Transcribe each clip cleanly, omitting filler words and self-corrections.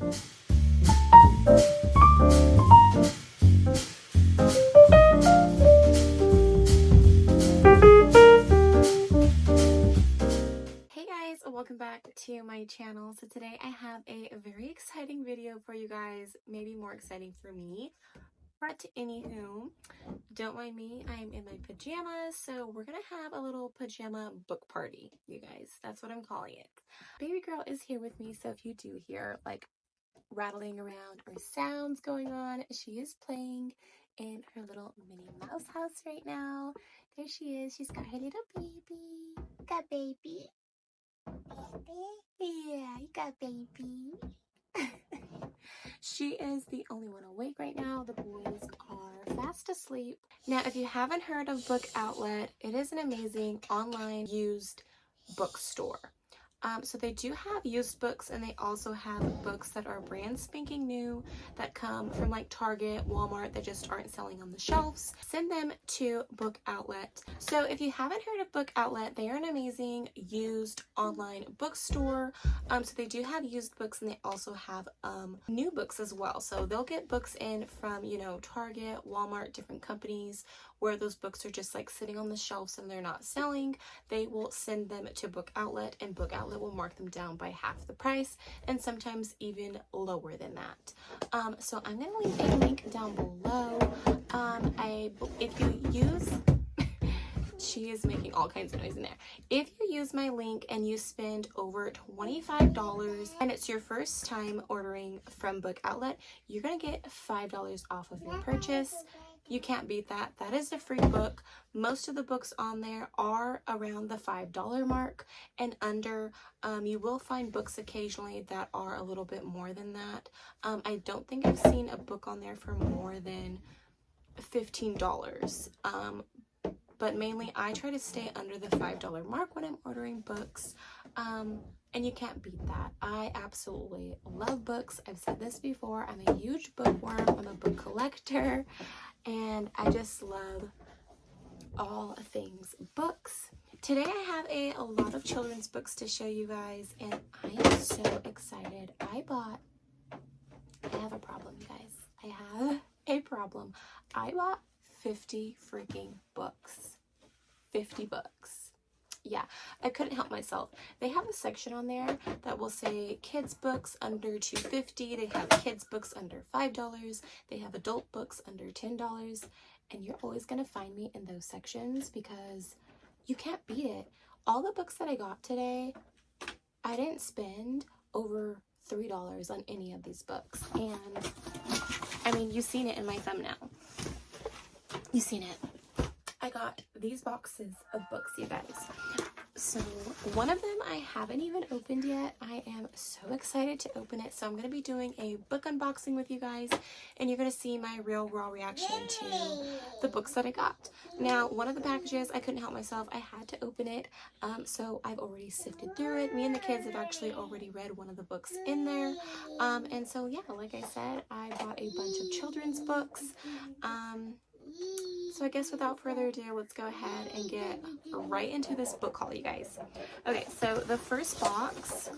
Welcome back to my channel. So today I have a very exciting video for you guys, maybe more exciting for me. But anywho, don't mind me, I'm in my pajamas, so we're gonna have a little pajama book party, you guys. That's what I'm calling it. Baby girl is here with me, so if you do hear like rattling around or sounds going on, she is playing in her little Minnie Mouse house right now. There she is. She's got her little baby. Got baby. Yeah, you got baby. She is the only one awake right now. The boys are fast asleep. Now, if you haven't heard of Book Outlet, it is an amazing online used bookstore. So they do have used books, and they also have books that are brand spanking new that come from like Target, Walmart, that just aren't selling on the shelves. Send them to Book Outlet. So if you haven't heard of Book Outlet, they are an amazing used online bookstore. So they do have used books, and they also have new books as well. So they'll get books in from, you know, Target, Walmart, different companies where those books are just like sitting on the shelves and they're not selling. They will send them to Book Outlet, and Book Outlet will mark them down by half the price and sometimes even lower than that. So I'm going to leave a link down below. If you use she is making all kinds of noise in there. If you use my link and you spend over $25 and it's your first time ordering from Book Outlet, you're going to get $5 off of your purchase. You can't beat that. That is a free book. Most of the books on there are around the $5 mark and under. You will find books occasionally that are a little bit more than that. I don't think I've seen a book on there for more than $15. But mainly I try to stay under the $5 mark when I'm ordering books. And you can't beat that. I absolutely love books. I've said this before. I'm a huge bookworm. I'm a book collector. And I just love all things books. Today I have a lot of children's books to show you guys, and I am so excited. I have a problem, guys. I have a problem. I bought 50 freaking books. 50 books. Yeah, I couldn't help myself. They have a section on there that will say kids books under $2.50. They have kids books under $5. They have adult books under $10. And you're always going to find me in those sections because you can't beat it. All the books that I got today, I didn't spend over $3 on any of these books. And I mean, you've seen it in my thumbnail. You've seen it. I got these boxes of books, you guys. So one of them I haven't even opened yet. I am so excited to open it. So I'm going to be doing a book unboxing with you guys, and you're going to see my real raw reaction to the books that I got. Now, one of the packages, I couldn't help myself. I had to open it. So I've already sifted through it. Me and the kids have actually already read one of the books in there. And so, yeah, like I said, I bought a bunch of children's books. So I guess without further ado, let's go ahead and get right into this book haul, you guys. Okay, so the first box,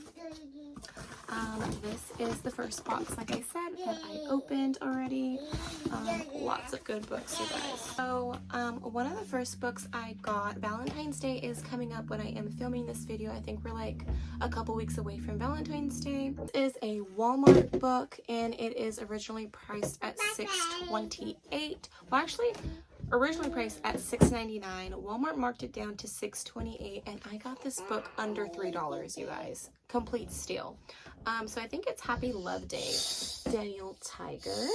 this is the first box, like I said, that I opened already. Lots of good books, you guys. So one of the first books I got, Valentine's Day is coming up when I am filming this video. I think we're like a couple weeks away from Valentine's Day. This is a Walmart book, and it is originally priced at $6.28. Well, actually, originally priced at $6.99. Walmart marked it down to $6.28, and I got this book under $3, you guys. Complete steal. So I think it's Happy Love Day, Daniel Tiger,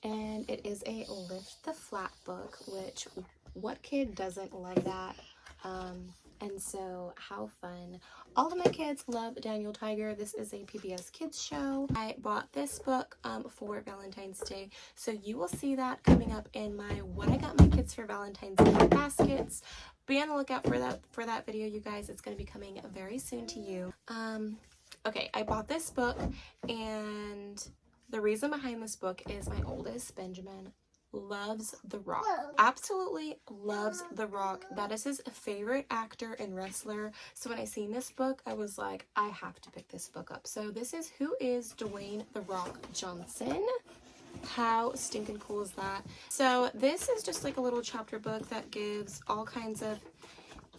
and it is a Lift the Flap book, which what kid doesn't love that? And so how fun. All of my kids love Daniel Tiger. This is a PBS Kids show. I bought this book for Valentine's Day, so you will see that coming up in my What I Got My Kids for Valentine's Day baskets. Be on the lookout for that video, you guys. It's going to be coming very soon to you. Okay, I bought this book, and the reason behind this book is my oldest, Benjamin, loves The Rock. Absolutely loves The Rock. That is his favorite actor and wrestler. So when I seen this book, I was like, I have to pick this book up. So this is Who is Dwayne The Rock Johnson? How stinking cool is that? So this is just like a little chapter book that gives all kinds of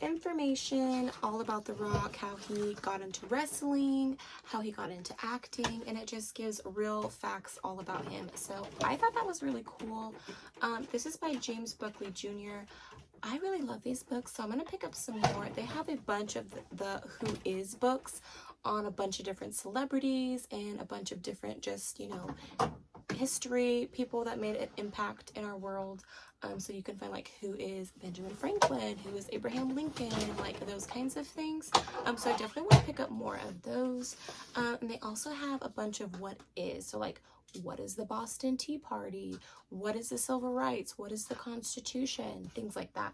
information all about The Rock, how he got into wrestling, how he got into acting, and it just gives real facts all about him. So I thought that was really cool. This is by James Buckley Jr. I really love these books, so I'm going to pick up some more. They have a bunch of the Who Is books on a bunch of different celebrities and a bunch of different just, you know, history, people that made an impact in our world. So you can find like who is Benjamin Franklin, who is Abraham Lincoln, like those kinds of things. So I definitely want to pick up more of those. And they also have a bunch of what is. So like, what is the Boston Tea Party? What is the Civil Rights? What is the Constitution? Things like that.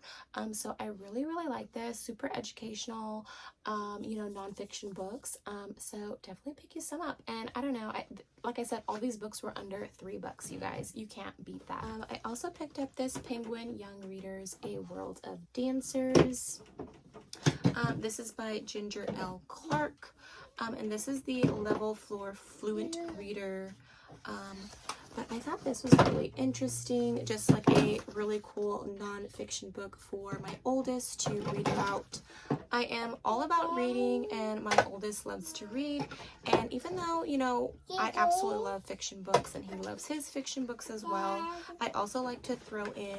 So I really, really like this. Super educational, you know, nonfiction books. So definitely pick you some up. And I don't know, like I said, all these books were under $3, you guys. You can't beat that. I also picked up this Penguin Young Readers, A World of Dancers. This is by Ginger L. Clark. And this is the Level Floor Fluent Reader. But I thought this was really interesting, just like a really cool nonfiction book for my oldest to read about. I am all about reading, and my oldest loves to read, and even though, you know, I absolutely love fiction books and he loves his fiction books as well, I also like to throw in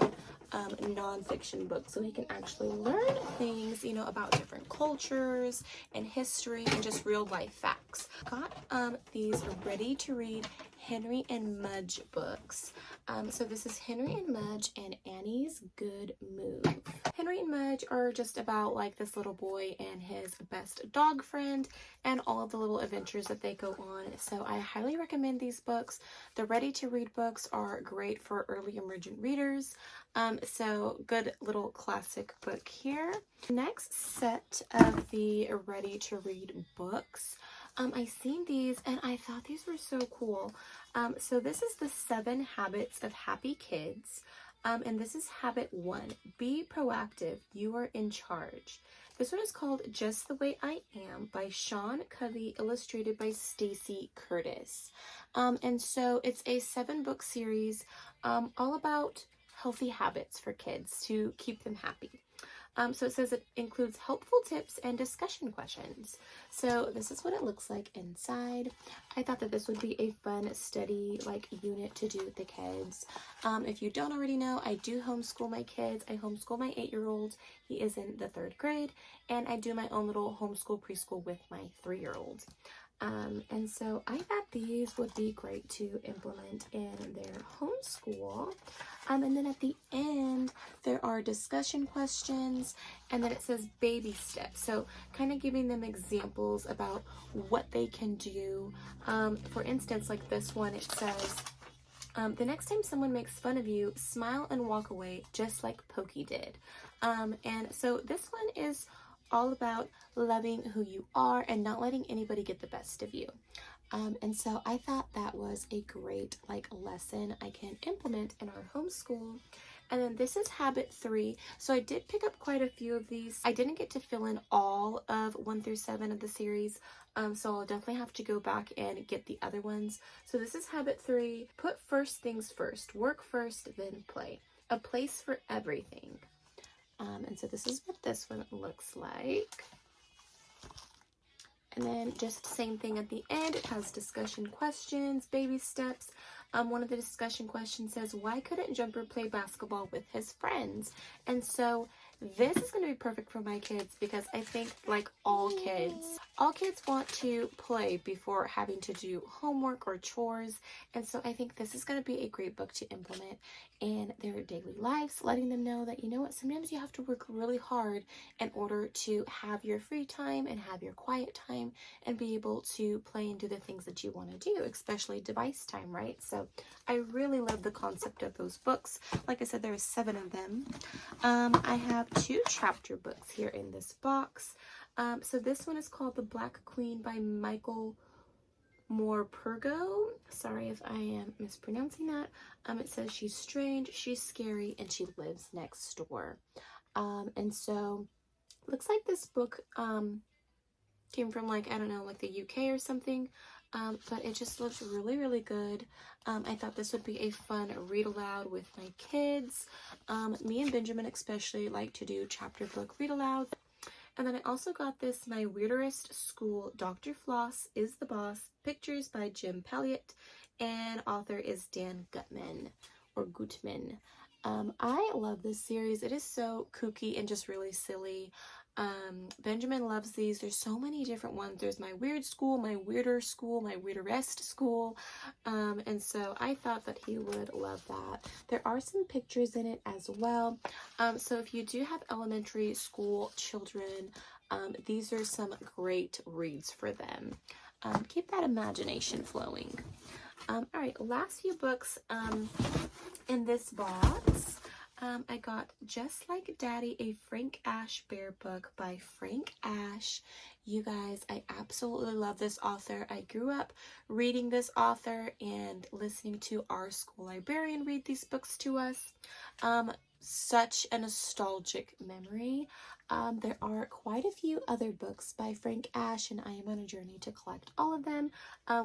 nonfiction books so he can actually learn things, you know, about different cultures and history and just real life facts. Got these ready to read Henry and Mudge books. So this is Henry and Mudge and Annie's Good Move. Henry and Mudge are just about like this little boy and his best dog friend and all of the little adventures that they go on. So I highly recommend these books. The ready to read books are great for early emergent readers. So good little classic book here. Next set of the ready to read books. I seen these and I thought these were so cool. So this is the 7 Habits of Happy Kids. And this is habit 1, be proactive, you are in charge. This one is called Just the Way I Am by Sean Covey, illustrated by Stacy Curtis. And so it's a 7-book series all about healthy habits for kids to keep them happy. So it says it includes helpful tips and discussion questions. So this is what it looks like inside. I thought that this would be a fun study like unit to do with the kids. If you don't already know, I do homeschool my kids. I homeschool my 8-year-old. He is in the 3rd grade. And I do my own little homeschool preschool with my 3-year-old. And so I thought these would be great to implement in their homeschool. And then at the end, there are discussion questions, and then it says baby steps. So kind of giving them examples about what they can do. For instance, like this one, it says, the next time someone makes fun of you, smile and walk away just like Pokey did. And so this one is all about loving who you are and not letting anybody get the best of you. And so I thought that was a great like lesson I can implement in our homeschool. And then this is habit 3. So I did pick up quite a few of these. I didn't get to fill in all of 1 through 7 of the series. So I'll definitely have to go back and get the other ones. So this is habit 3. Put first things first. Work first, then play. A place for everything. And so this is what this one looks like. And then just same thing at the end. It has discussion questions, baby steps. One of the discussion questions says, why couldn't Jumper play basketball with his friends? And so this is going to be perfect for my kids because I think like all kids want to play before having to do homework or chores. And so I think this is going to be a great book to implement in their daily lives, letting them know that, you know what, sometimes you have to work really hard in order to have your free time and have your quiet time and be able to play and do the things that you want to do, especially device time, right? So I really love the concept of those books. Like I said, there are 7 of them. I have 2 chapter books here in this box. So this one is called The Black Queen by Michael Morpurgo. Sorry if I am mispronouncing that. It says she's strange, she's scary, and she lives next door. And so looks like this book came from like, I don't know, like the UK or something. But it just looks really, really good. I thought this would be a fun read aloud with my kids. Me and Benjamin especially like to do chapter book read aloud. And then I also got this My Weirdest School, Dr. Floss is the Boss, pictures by Jim Pelliot, and author is Dan Gutman, or Gutman. I love this series. It is so kooky and just really silly. Benjamin loves these. There's so many different ones. There's My Weird School, My Weirder School, My Weirdest School. And so I thought that he would love that. There are some pictures in it as well. So if you do have elementary school children, these are some great reads for them. Keep that imagination flowing. All right, last few books in this box. I got Just Like Daddy, a Frank Ash Bear book by Frank Ash. You guys, I absolutely love this author. I grew up reading this author and listening to our school librarian read these books to us. Such a nostalgic memory. There are quite a few other books by Frank Ash, and I am on a journey to collect all of them.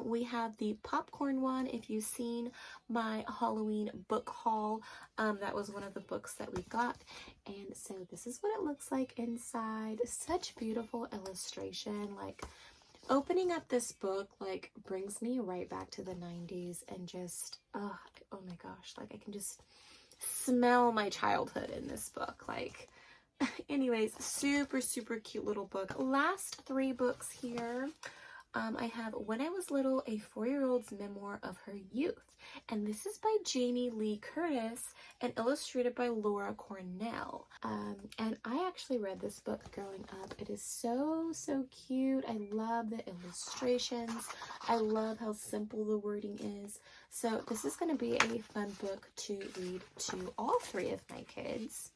We have the popcorn one. If you've seen my Halloween book haul, that was one of the books that we got. And so this is what it looks like inside. Such beautiful illustration. Like, opening up this book, like, brings me right back to the 90s and just, oh my gosh, like, I can just smell my childhood in this book. Like, anyways, super, super cute little book. Last 3 books here. I have When I Was Little, a 4-year-old's memoir of her youth. And this is by Jamie Lee Curtis and illustrated by Laura Cornell. And I actually read this book growing up. It is so, so cute. I love the illustrations. I love how simple the wording is. So this is going to be a fun book to read to all 3 of my kids.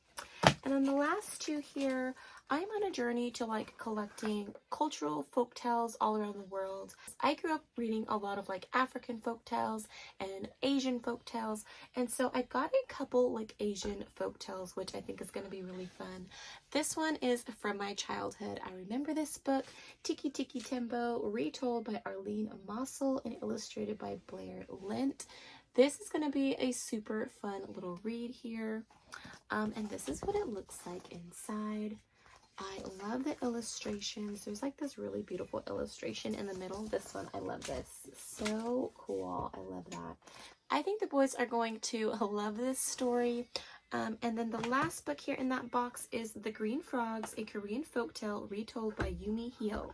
And then the last 2 here, I'm on a journey to like collecting cultural folktales all around the world. I grew up reading a lot of like African folktales and Asian folktales, and so I got a couple like Asian folktales, which I think is going to be really fun. This one is from my childhood. I remember this book, Tiki Tiki Tembo, retold by Arlene Mossel and illustrated by Blair Lent. This is going to be a super fun little read here. And this is what it looks like inside. I love the illustrations. There's like this really beautiful illustration in the middle. This one, I love this. So cool. I love that. I think the boys are going to love this story. And then the last book here in that box is The Green Frogs, a Korean folktale retold by Yumi Hyo.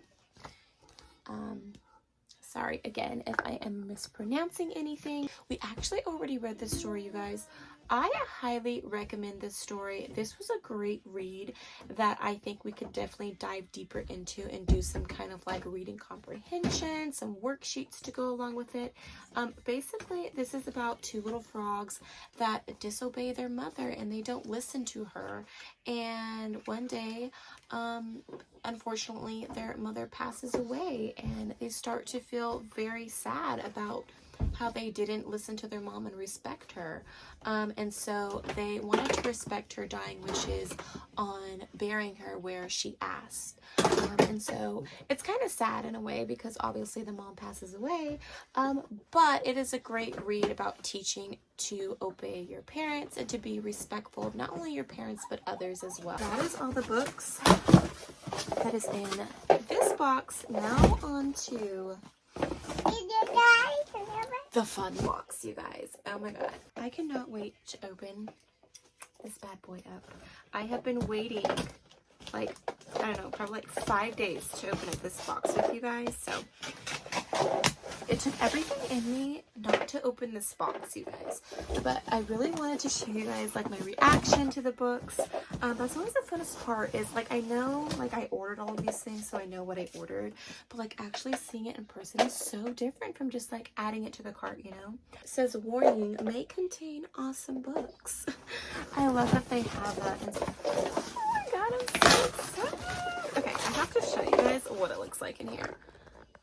Sorry again if I am mispronouncing anything. We actually already read this story, you guys. I highly recommend this story. This was a great read that I think we could definitely dive deeper into and do some kind of like reading comprehension, some worksheets to go along with it. Basically, this is about 2 little frogs that disobey their mother and they don't listen to her. And one day, unfortunately, their mother passes away and they start to feel very sad about how they didn't listen to their mom and respect her. And so they wanted to respect her dying wishes on burying her where she asked. And so it's kind of sad in a way because obviously the mom passes away. But it is a great read about teaching to obey your parents and to be respectful of not only your parents but others as well. That is all the books that is in this box. Now on to the fun box, you guys. Oh my god. I cannot wait to open this bad boy up. I have been waiting like, I don't know, probably like 5 days to open up this box with you guys. So it took everything in me not to open this box, you guys. But I really wanted to show you guys like my reaction to the books. That's always the funnest part is like, I know like I ordered all of these things, so I know what I ordered. But like actually seeing it in person is so different from just like adding it to the cart, you know? It says, warning, may contain awesome books. I love that they have that. And oh my god, I'm so excited. Okay, I have to show you guys what it looks like in here.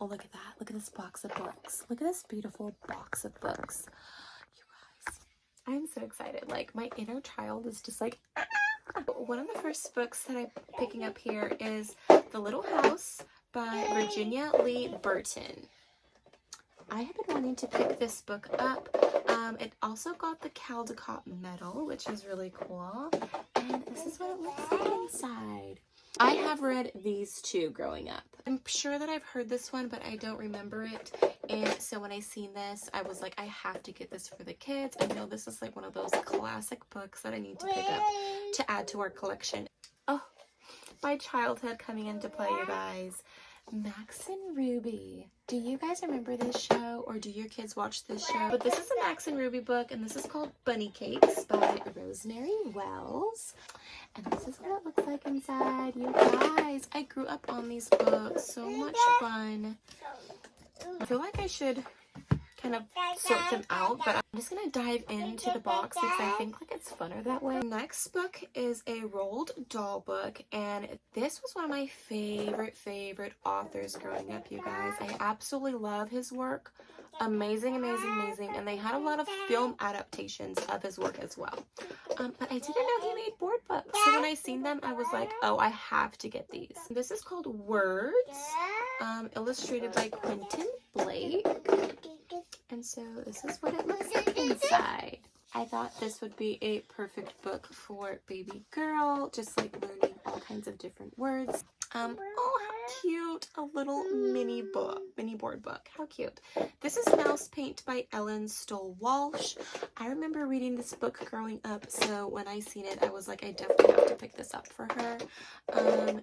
Oh, look at that. Look at this box of books. Look at this beautiful box of books. You guys, I'm so excited. Like, my inner child is just like, ah! One of the first books that I'm picking up here is The Little House by Virginia Lee Burton. I have been wanting to pick this book up. It also got the Caldecott medal, which is really cool. And this is what it looks like inside. I have read these two growing up. I'm sure that I've heard this one, but I don't remember it. And so when I seen this, I was like, I have to get this for the kids. I know this is like one of those classic books that I need to pick up to add to our collection. Oh, my childhood coming into play, you guys. Max and Ruby. Do you guys remember this show, or do your kids watch this show? But this is a Max and Ruby book, and this is called Bunny Cakes by Rosemary Wells. And this is what it looks like inside. You guys, I grew up on these books. So much fun. I feel like I should kind of sort them out, but I'm just gonna dive into the box because I think like it's funner that way. Next book is a Roald Dahl book, and this was one of my favorite authors growing up, you guys. I absolutely love his work. Amazing, and they had a lot of film adaptations of his work as well. But I didn't know he made board books, so when I seen them, I was like, oh, I have to get these. This is called Words, illustrated by Quentin Blake. And so this is what it looks like inside. I thought this would be a perfect book for baby girl, just like learning all kinds of different words. Oh, how cute. A little mini board book. How cute. This is Mouse Paint by Ellen Stoll Walsh. I remember reading this book growing up, so when I seen it, I was like, I definitely have to pick this up for her.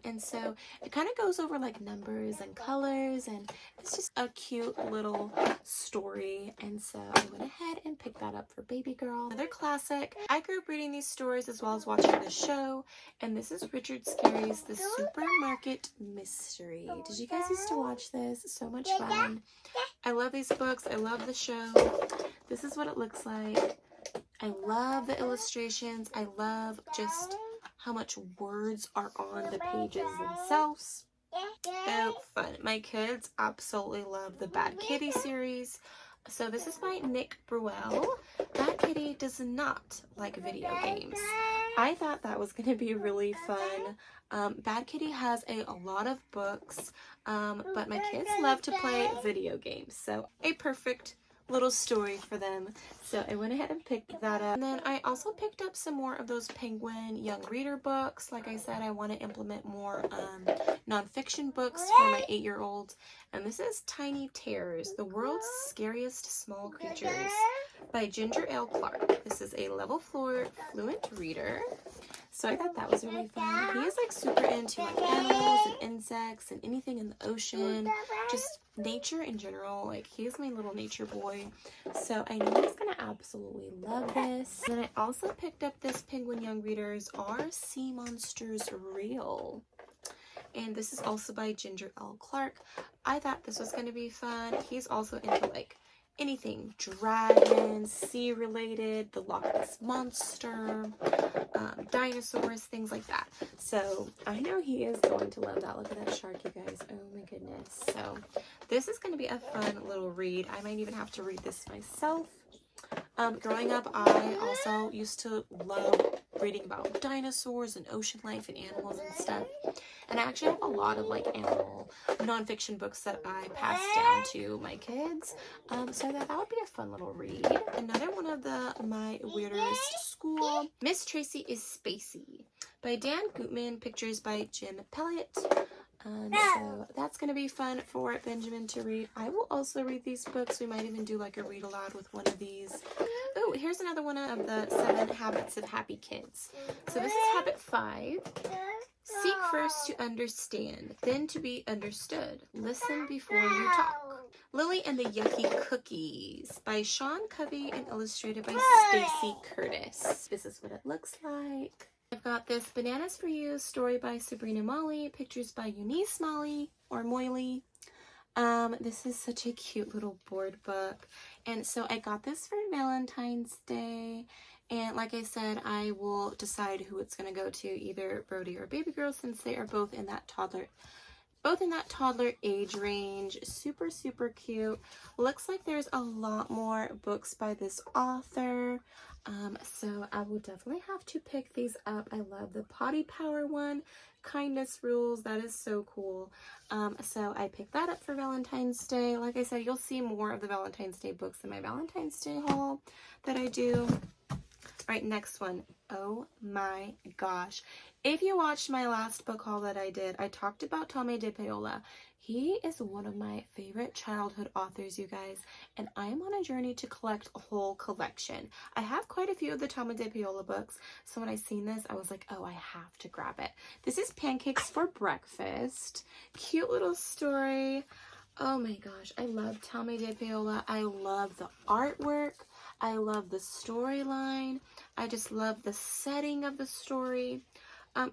And so it kind of goes over like numbers and colors, and it's just a cute little story. And so I went ahead and picked that up for baby girl. Another classic. I grew up reading these stories as well as watching the show, and this is Richard Scarry's The Supermarket Mystery. Did you guys used to watch this? So much fun. I love these books. I love the show. This is what it looks like. I love the illustrations. I love just how much words are on the pages themselves. So fun. My kids absolutely love the Bad Kitty series. So this is by Nick Bruel. Bad Kitty does not like video games. I thought that was going to be really fun. Bad Kitty has a lot of books, but my kids love to play video games. So a perfect little story for them. So I went ahead and picked that up. And then I also picked up some more of those Penguin Young Reader books. Like I said, I want to implement more nonfiction books for my 8-year-old. And this is Tiny Terrors, The World's Scariest Small Creatures by Ginger L. Clark. This is a level 4 fluent reader. So I thought that was really fun. He is like super into like animals and insects and anything in the ocean, just nature in general. Like, he's my little nature boy. So I know he's gonna absolutely love this. And then I also picked up this Penguin Young Readers Are Sea Monsters Real? And this is also by Ginger L. Clark. I thought this was gonna be fun. He's also into like anything dragons, sea related, the Loch Ness Monster, dinosaurs, things like that. So I know he is going to love that. Look at that shark, you guys. Oh my goodness. So this is going to be a fun little read. I might even have to read this myself. Growing up, I also used to love reading about dinosaurs and ocean life and animals and stuff. And I actually have a lot of like animal nonfiction books that I passed down to my kids. So that would be a fun little read. Another one of my weirdest school, Miss Tracy is Spacey by Dan Gutman, pictures by Jim Pelliot. So that's going to be fun for Benjamin to read. I will also read these books. We might even do like a read aloud with one of these. Oh, here's another one of the 7 Habits of Happy Kids. So this is Habit 5. Seek first to understand, then to be understood. Listen before you talk. Lily and the Yucky Cookies by Sean Covey and illustrated by Stacy Curtis. This is what it looks like. I've got this Bananas for You story by Sabrina Molly, pictures by Eunice Molly or Moily. This is such a cute little board book. And so I got this for Valentine's Day. And like I said, I will decide who it's going to go to, either Brody or baby girl, since they are both in that toddler. both in that toddler age range. Super, super cute. Looks like there's a lot more books by this author. So I will definitely have to pick these up. I love the Potty Power one. Kindness Rules. That is so cool. So I picked that up for Valentine's Day. Like I said, you'll see more of the Valentine's Day books in my Valentine's Day haul that I do. All right, next one. Oh my gosh. If you watched my last book haul that I did, I talked about Tommy DePaola. He is one of my favorite childhood authors, you guys, and I am on a journey to collect a whole collection. I have quite a few of the Tommy DePaola books, so when I seen this, I was like, oh, I have to grab it. This is Pancakes for Breakfast. Cute little story. Oh my gosh, I love Tommy DePaola. I love the artwork. I love the storyline. I just love the setting of the story.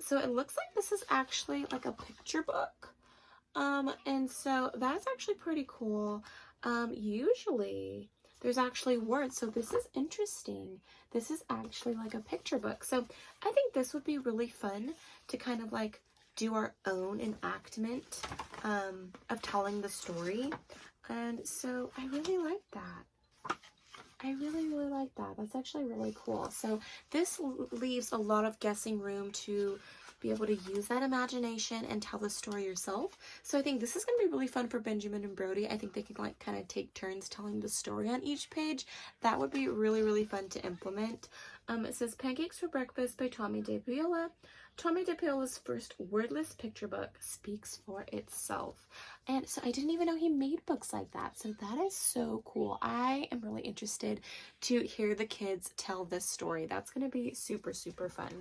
So it looks like this is actually like a picture book. And so that's actually pretty cool. Usually there's actually words, so this is interesting. This is actually like a picture book. So I think this would be really fun to kind of like do our own enactment of telling the story. And so I really like that. I really, really like that. That's actually really cool. So this leaves a lot of guessing room to be able to use that imagination and tell the story yourself. So I think this is going to be really fun for Benjamin and Brody. I think they can like kind of take turns telling the story on each page. That would be really, really fun to implement. It says Pancakes for Breakfast by Tommy DePaola. Tommy DePaola's first wordless picture book speaks for itself. And so I didn't even know he made books like that. So that is so cool. I am really interested to hear the kids tell this story. That's going to be super, super fun.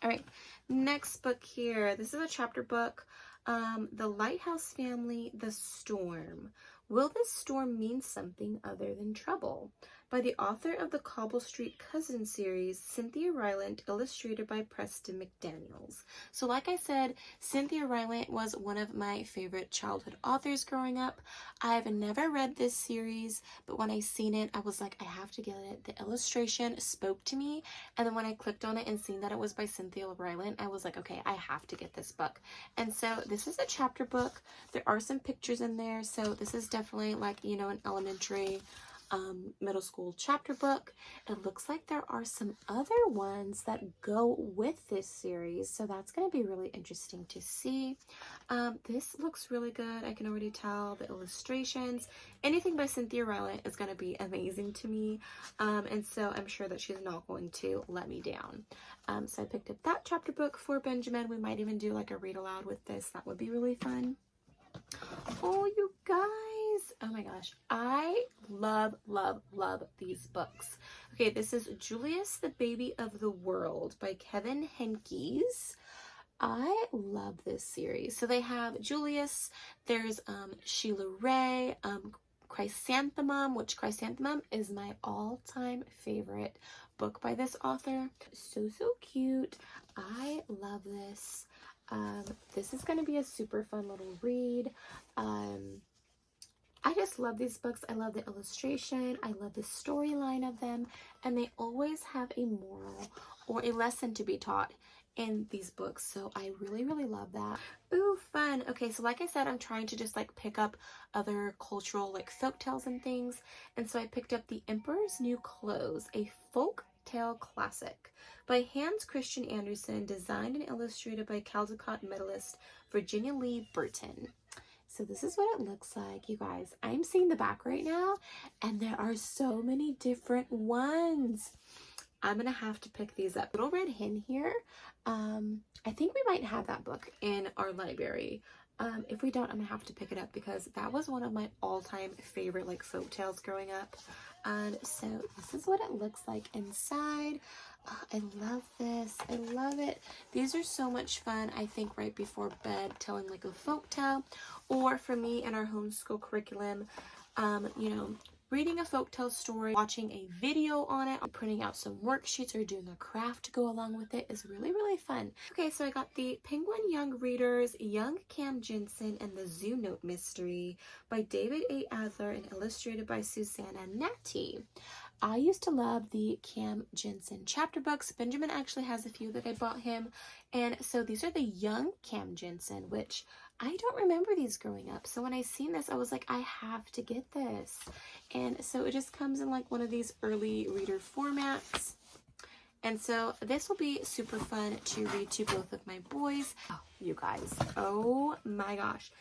All right, next book here. This is a chapter book. The Lighthouse Family, The Storm. Will this storm mean something other than trouble? By the author of the Cobble Street Cousin series, Cynthia Rylant, illustrated by Preston McDaniels. So like I said, Cynthia Rylant was one of my favorite childhood authors growing up. I've never read this series, but when I seen it, I was like, I have to get it. The illustration spoke to me, and then when I clicked on it and seen that it was by Cynthia Rylant, I was like, okay, I have to get this book. And so this is a chapter book. There are some pictures in there, so this is definitely like, you know, an elementary middle school chapter book. It looks like there are some other ones that go with this series, so that's going to be really interesting to see. This looks really good. I can already tell the illustrations. Anything by Cynthia Rylant is going to be amazing to me, and so I'm sure that she's not going to let me down. So I picked up that chapter book for Benjamin. We might even do like a read aloud with this. That would be really fun. Oh, you guys. Oh my gosh. I love, love, love these books. Okay, this is Julius, the Baby of the World by Kevin Henkes. I love this series. So they have Julius, there's Sheila Ray, Chrysanthemum, which Chrysanthemum is my all-time favorite book by this author. So, so cute. I love this. This is going to be a super fun little read. I just love these books. I love the illustration. I love the storyline of them. And they always have a moral or a lesson to be taught in these books. So I really, really love that. Ooh, fun. Okay, so like I said, I'm trying to just like pick up other cultural like folk tales and things. And so I picked up The Emperor's New Clothes, a folk tale classic by Hans Christian Andersen, designed and illustrated by Caldecott medalist Virginia Lee Burton. So this is what it looks like, you guys. I'm seeing the back right now, and there are so many different ones. I'm gonna have to pick these up. Little Red Hen here. I think we might have that book in our library. If we don't, I'm gonna have to pick it up because that was one of my all-time favorite like folk tales growing up. And so this is what it looks like inside. I love this. I love it. These are so much fun. I think right before bed, telling like a folk tale, or for me in our homeschool curriculum, you know, reading a folktale story, watching a video on it, printing out some worksheets or doing a craft to go along with it is really, really fun. Okay, so I got the Penguin Young Readers, Young Cam Jensen, and the Zoo Note Mystery by David A. Adler and illustrated by Susanna Natty. I used to love the Cam Jensen chapter books. Benjamin actually has a few that I bought him. And so these are the Young Cam Jensen, which I don't remember these growing up. So when I seen this, I was like, I have to get this. And so it just comes in like one of these early reader formats. And so this will be super fun to read to both of my boys. Oh, you guys, oh my gosh.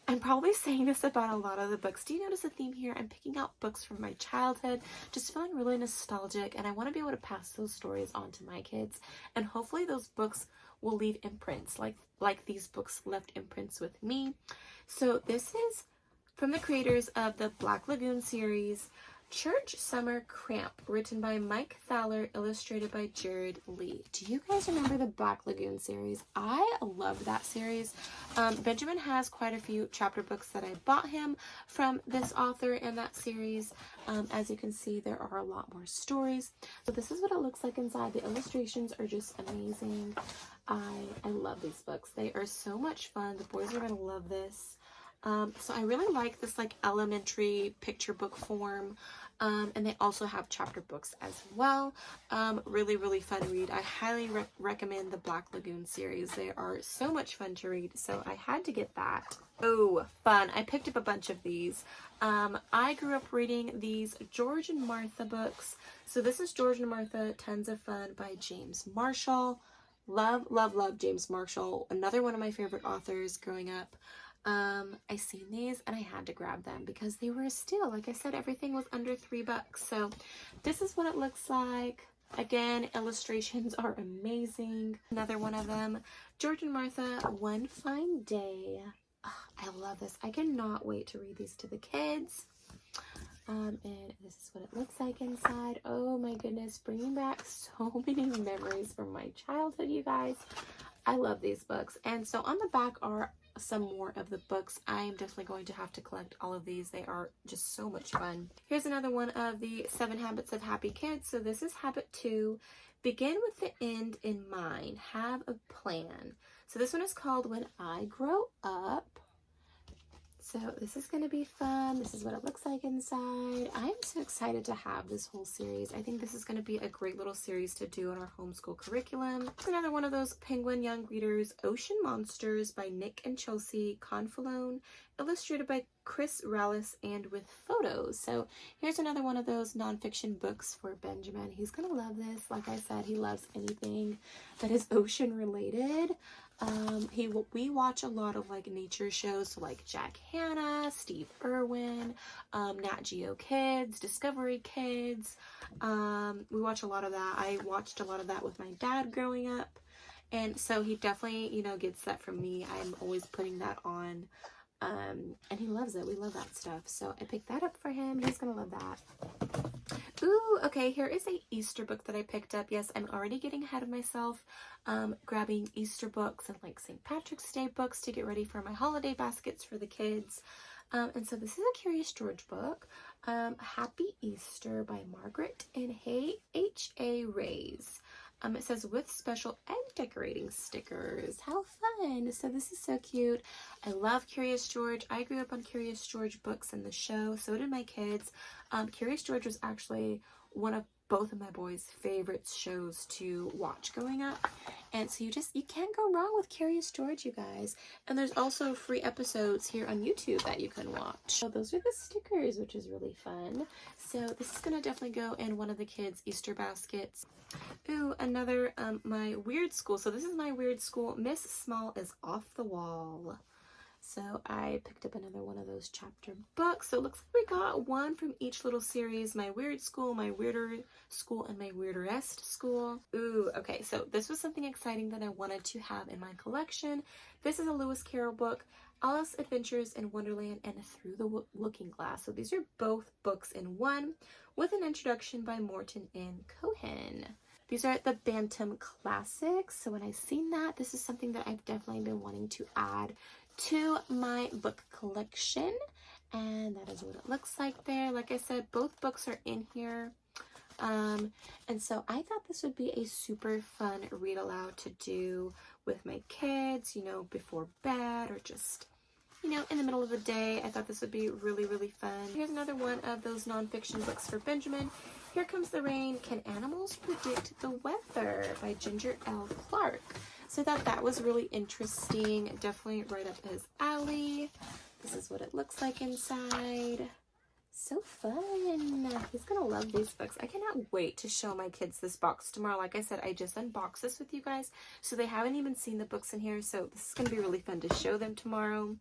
I'm probably saying this about a lot of the books. Do you notice a theme here? I'm picking out books from my childhood, just feeling really nostalgic, and I want to be able to pass those stories on to my kids, and hopefully those books will leave imprints, like these books left imprints with me. So this is from the creators of the Black Lagoon series, Church Summer Cramp, written by Mike Thaler, illustrated by Jared Lee. Do you guys remember the Black Lagoon series? I loved that series. Benjamin has quite a few chapter books that I bought him from this author and that series. As you can see, there are a lot more stories. So this is what it looks like inside. The illustrations are just amazing. I love these books. They are so much fun. The boys are going to love this. So I really like this like elementary picture book form, and they also have chapter books as well. Really, really fun read. I highly recommend the Black Lagoon series. They are so much fun to read, so I had to get that. Oh, fun. I picked up a bunch of these. I grew up reading these George and Martha books. So this is George and Martha, Tons of Fun by James Marshall. Love, love, love James Marshall. Another one of my favorite authors growing up. I seen these and I had to grab them because they were a steal. Like I said, everything was under $3. So this is what it looks like. Again, illustrations are amazing. Another one of them, George and Martha, One Fine Day. Oh, I love this. I cannot wait to read these to the kids. And this is what it looks like inside. Oh my goodness, bringing back so many memories from my childhood, you guys. I love these books. And so on the back are some more of the books. I'm definitely going to have to collect all of these. They are just so much fun. Here's another one of the 7 Habits of Happy Kids. So this is habit 2. Begin with the end in mind. Have a plan. So this one is called When I Grow Up. So this is going to be fun. This is what it looks like inside. I'm so excited to have this whole series. I think this is going to be a great little series to do in our homeschool curriculum. It's another one of those Penguin Young Readers, Ocean Monsters by Nick and Chelsea Confalone, illustrated by Chris Rallis, and with photos. So here's another one of those nonfiction books for Benjamin. He's going to love this. Like I said, he loves anything that is ocean related. We watch a lot of like nature shows, so like Jack Hanna, Steve Irwin, Nat Geo Kids, Discovery Kids. We watch a lot of that. I watched a lot of that with my dad growing up, and so he definitely, you know, gets that from me. I'm always putting that on, and he loves it. We love that stuff, so I picked that up for him. He's gonna love that. Ooh, okay, here is a Easter book that I picked up. Yes, I'm already getting ahead of myself, grabbing Easter books and like St. Patrick's Day books to get ready for my holiday baskets for the kids. And so this is a Curious George book, Happy Easter by Margaret and H.A. Rays. It says with special egg decorating stickers. How fun. So this is so cute. I love Curious George. I grew up on Curious George books in the show. So did my kids. Curious George was actually one of both of my boys' favorite shows to watch growing up. And so you can't go wrong with Curious George, you guys. And there's also free episodes here on YouTube that you can watch. So those are the stickers, which is really fun. So this is going to definitely go in one of the kids' Easter baskets. Ooh, another, my Weird School. So this is my Weird School. Miss Small is Off the Wall. So I picked up another one of those chapter books. So it looks like we got one from each little series. My Weird School, my Weirder School, and my Weirderest School. Ooh, okay. So this was something exciting that I wanted to have in my collection. This is a Lewis Carroll book, Alice Adventures in Wonderland and Through the Looking Glass. So these are both books in one with an introduction by Morton and Cohen. These are the Bantam Classics. So when I seen that, this is something that I've definitely been wanting to add to my book collection, and that is what it looks like there. Like I said, both books are in here, and so I thought this would be a super fun read aloud to do with my kids, you know, before bed or just, you know, in the middle of the day. I thought this would be really, really fun. Here's another one of those nonfiction books for Benjamin. Here Comes the Rain, Can Animals Predict the Weather by Ginger L. Clark. So I thought that was really interesting. Definitely right up his alley. This is what it looks like inside. So fun. He's gonna love these books. I cannot wait to show my kids this box tomorrow. Like I said, I just unboxed this with you guys, so they haven't even seen the books in here, so this is gonna be really fun to show them tomorrow.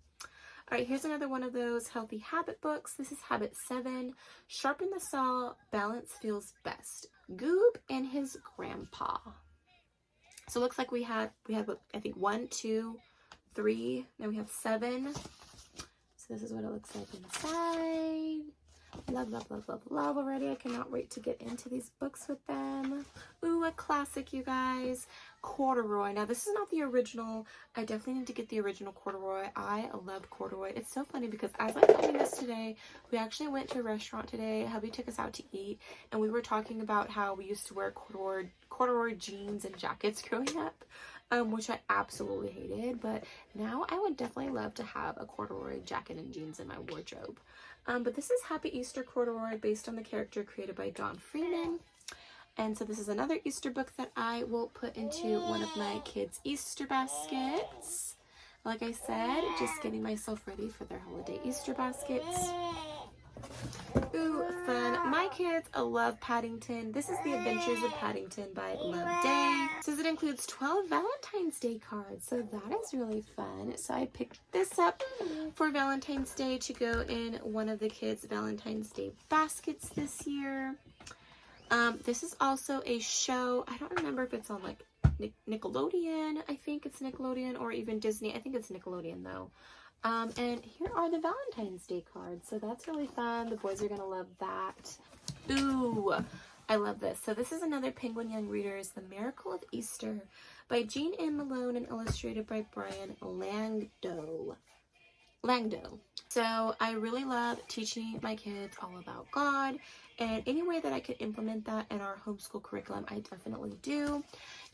All right, here's another one of those healthy habit books. This is habit 7. Sharpen the saw, balance feels best. Goob and his grandpa. So it looks like we had I think 1, 2, 3. Now we have 7. So this is what it looks like inside. Love, love, love, love, love already. I cannot wait to get into these books with them. Ooh, a classic, you guys. Corduroy. Now, this is not the original. I definitely need to get the original corduroy. I love corduroy. It's so funny because as I'm filming this today, we actually went to a restaurant today. Hubby took us out to eat, and we were talking about how we used to wear corduroy jeans and jackets growing up, which I absolutely hated. But now I would definitely love to have a corduroy jacket and jeans in my wardrobe. But this is Happy Easter Corduroy, based on the character created by Don Freeman. And so this is another Easter book that I will put into one of my kids' Easter baskets. Like I said, just getting myself ready for their holiday Easter baskets. Ooh, fun. My kids love Paddington. This is The Adventures of Paddington by Loveday. It says it includes 12 Valentine's Day cards, so that is really fun. So I picked this up for Valentine's Day to go in one of the kids' Valentine's Day baskets this year. This is also a show. I don't remember if it's on like Nickelodeon. I think it's Nickelodeon, or even Disney. I think it's Nickelodeon though. And here are the Valentine's Day cards. So that's really fun. The boys are going to love that. Ooh, I love this. So this is another Penguin Young Readers, The Miracle of Easter by Jean M. Malone and illustrated by Brian Langdo. So I really love teaching my kids all about God, and any way that I could implement that in our homeschool curriculum, I definitely do.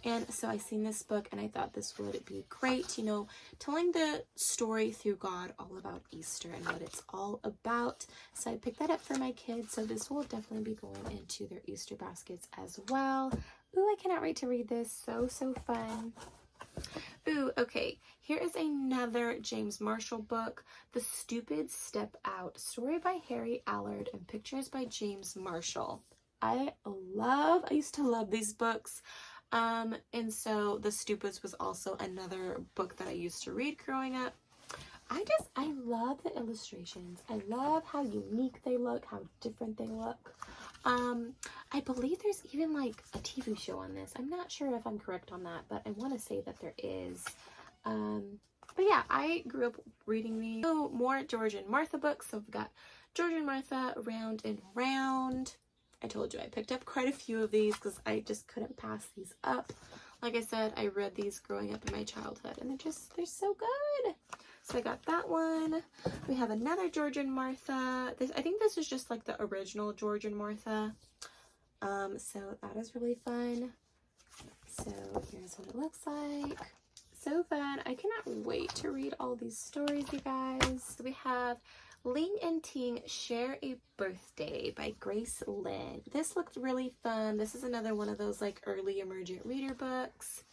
And so I seen this book and I thought this would be great, you know, telling the story through God all about Easter and what it's all about. So I picked that up for my kids. So this will definitely be going into their Easter baskets as well. Ooh, I cannot wait to read this. So fun. Ooh, okay. Here is another James Marshall book, The Stupid Step Out, story by Harry Allard and pictures by James Marshall. I used to love these books. And so The Stupids was also another book that I used to read growing up. I love the illustrations. I love how unique they look, how different they look. I believe there's even like a TV show on this. I'm not sure if I'm correct on that, but I want to say that there is. But yeah, I grew up reading these. So more George and Martha books. So we've got George and Martha, Round and Round. I told you I picked up quite a few of these because I just couldn't pass these up. Like I said, I read these growing up in my childhood, and they're so good. So I got that one. We have another George and Martha. I think this is just like the original George and Martha. So that is really fun. So here's what it looks like. So fun. I cannot wait to read all these stories, you guys. So we have Ling and Ting Share a Birthday by Grace Lynn. This looked really fun. This is another one of those like early emergent reader books.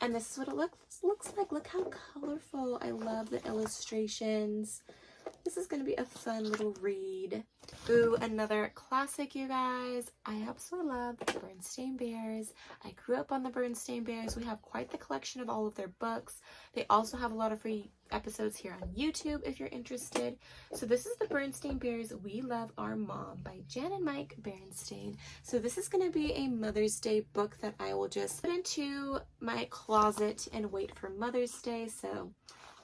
And this is what it looks like. Look how colorful. I love the illustrations. This is going to be a fun little read. Ooh, another classic, you guys. I absolutely love the Bernstein Bears. I grew up on the Bernstein Bears. We have quite the collection of all of their books. They also have a lot of free episodes here on YouTube if you're interested. So this is the Bernstein Bears, We Love Our Mom by Jan and Mike Bernstein. So this is going to be a Mother's Day book that I will just put into my closet and wait for Mother's Day. So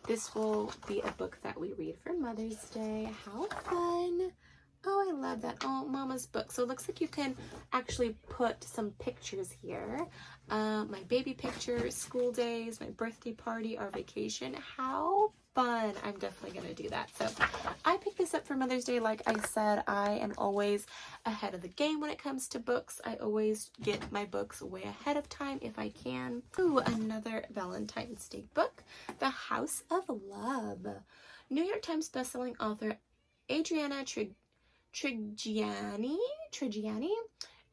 this will be a book that we read for Mother's Day. How fun. Oh, I love that. Oh, Mama's book. So it looks like you can actually put some pictures here. My baby picture, school days, my birthday party, our vacation. How fun. I'm definitely going to do that. So I picked this up for Mother's Day. Like I said, I am always ahead of the game when it comes to books. I always get my books way ahead of time if I can. Ooh, another Valentine's Day book, The House of Love. New York Times bestselling author Adriana Trigiani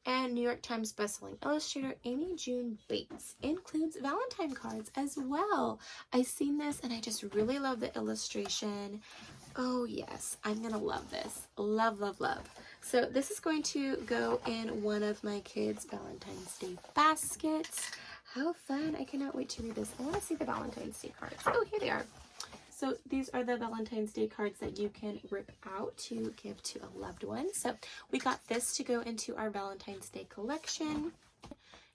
and New York Times bestselling illustrator Amy June Bates includes Valentine cards as well. I seen this and I just really love the illustration. Oh yes, I'm gonna love this. Love, love, love. So this is going to go in one of my kids' Valentine's Day baskets. How fun. I cannot wait to read this. I want to see the Valentine's Day cards. Oh, here they are. So these are the Valentine's Day cards that you can rip out to give to a loved one. So we got this to go into our Valentine's Day collection.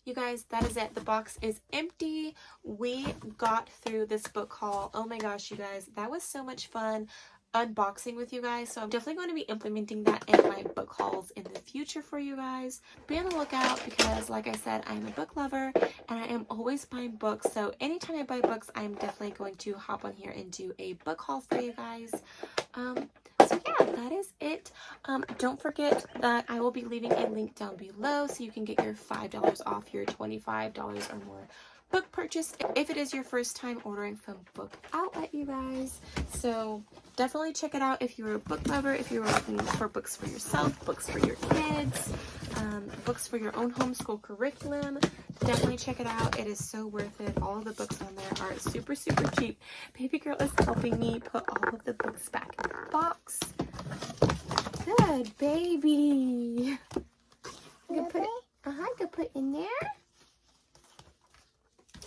You guys, that is it. The box is empty. We got through this book haul. Oh my gosh, you guys, that was so much fun unboxing with you guys. So I'm definitely going to be implementing that in my book hauls in the future for you guys. Be on the lookout because, like I said, I'm a book lover and I am always buying books. So anytime I buy books, I'm definitely going to hop on here and do a book haul for you guys. So yeah, that is it. Don't forget that I will be leaving a link down below so you can get your $5 off your $25 or more book purchase if it is your first time ordering from Book Outlet, you guys. So definitely check it out if you're a book lover, if you're looking for books for yourself, books for your kids, books for your own homeschool curriculum. Definitely check it out. It is so worth it. All of the books on there are super, super cheap. Baby girl is helping me put all of the books back in the box. Good baby. You can put it, you can put in there.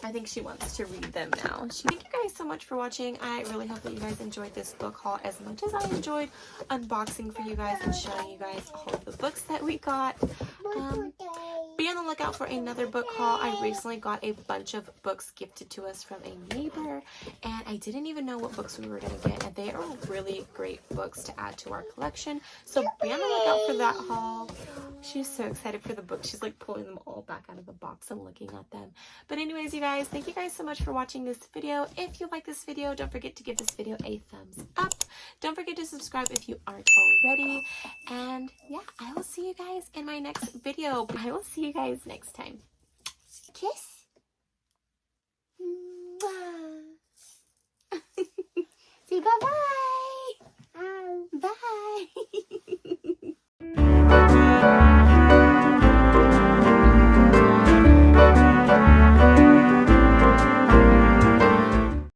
I think she wants to read them now. Thank you guys so much for watching. I really hope that you guys enjoyed this book haul as much as I enjoyed unboxing for you guys and showing you guys all of the books that we got. Be on the lookout for another book haul. I recently got a bunch of books gifted to us from a neighbor, and I didn't even know what books we were going to get, and they are really great books to add to our collection. So be on the lookout for that haul. She's so excited for the books. She's like pulling them all back out of the box and looking at them. But anyways, you guys, thank you guys so much for watching this video. If you like this video, don't forget to give this video a thumbs up. Don't forget to subscribe if you aren't already. And yeah, I will see you guys in my next video. I will see you guys next time. Kiss. Say bye-bye. Bye.